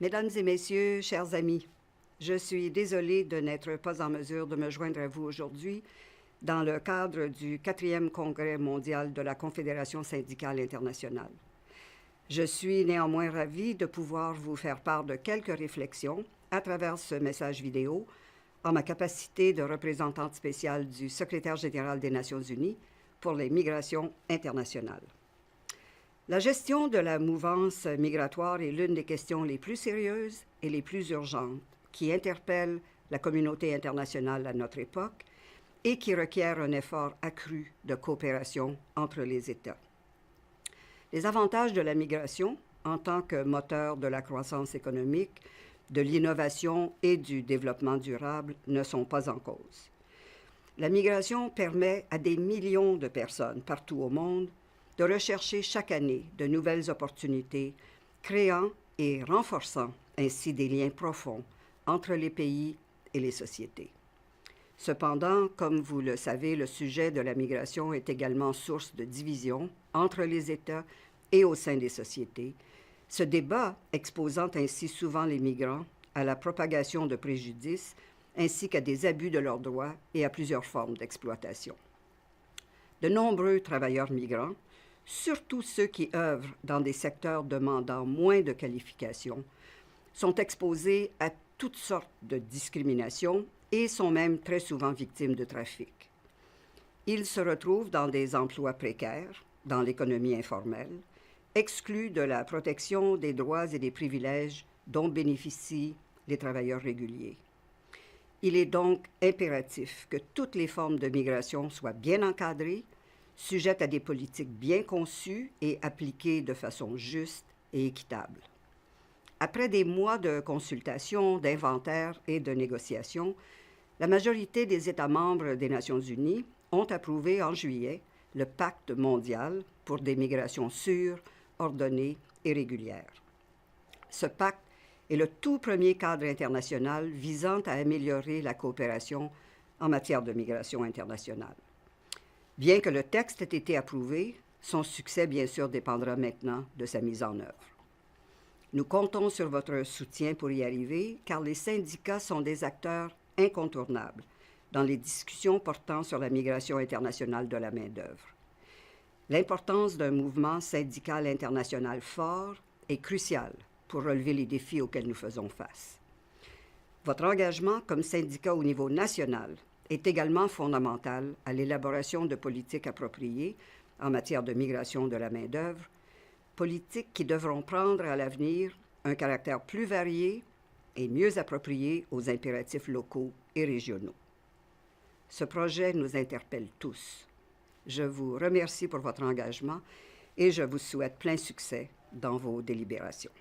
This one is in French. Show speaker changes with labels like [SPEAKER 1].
[SPEAKER 1] Mesdames et messieurs, chers amis, je suis désolée de n'être pas en mesure de me joindre à vous aujourd'hui dans le cadre du 4e Congrès mondial de la Confédération syndicale internationale. Je suis néanmoins ravie de pouvoir vous faire part de quelques réflexions à travers ce message vidéo en ma capacité de représentante spéciale du secrétaire général des Nations unies pour les migrations internationales. La gestion de la mouvance migratoire est l'une des questions les plus sérieuses et les plus urgentes qui interpellent la communauté internationale à notre époque et qui requiert un effort accru de coopération entre les États. Les avantages de la migration en tant que moteur de la croissance économique, de l'innovation et du développement durable ne sont pas en cause. La migration permet à des millions de personnes partout au monde de rechercher chaque année de nouvelles opportunités, créant et renforçant ainsi des liens profonds entre les pays et les sociétés. Cependant, comme vous le savez, le sujet de la migration est également source de division entre les États et au sein des sociétés, ce débat exposant ainsi souvent les migrants à la propagation de préjudices ainsi qu'à des abus de leurs droits et à plusieurs formes d'exploitation. De nombreux travailleurs migrants, surtout ceux qui œuvrent dans des secteurs demandant moins de qualifications, sont exposés à toutes sortes de discriminations et sont même très souvent victimes de trafic. Ils se retrouvent dans des emplois précaires, dans l'économie informelle, exclus de la protection des droits et des privilèges dont bénéficient les travailleurs réguliers. Il est donc impératif que toutes les formes de migration soient bien encadrées, sujettes à des politiques bien conçues et appliquées de façon juste et équitable. Après des mois de consultations, d'inventaires et de négociations, la majorité des États membres des Nations unies ont approuvé en juillet le Pacte mondial pour des migrations sûres, ordonnées et régulières. Ce pacte est le tout premier cadre international visant à améliorer la coopération en matière de migration internationale. Bien que le texte ait été approuvé, son succès, bien sûr, dépendra maintenant de sa mise en œuvre. Nous comptons sur votre soutien pour y arriver, car les syndicats sont des acteurs incontournables dans les discussions portant sur la migration internationale de la main-d'œuvre. L'importance d'un mouvement syndical international fort est cruciale pour relever les défis auxquels nous faisons face. Votre engagement comme syndicat au niveau national est également fondamental à l'élaboration de politiques appropriées en matière de migration de la main-d'œuvre, politiques qui devront prendre à l'avenir un caractère plus varié et mieux approprié aux impératifs locaux et régionaux. Ce projet nous interpelle tous. Je vous remercie pour votre engagement et je vous souhaite plein succès dans vos délibérations.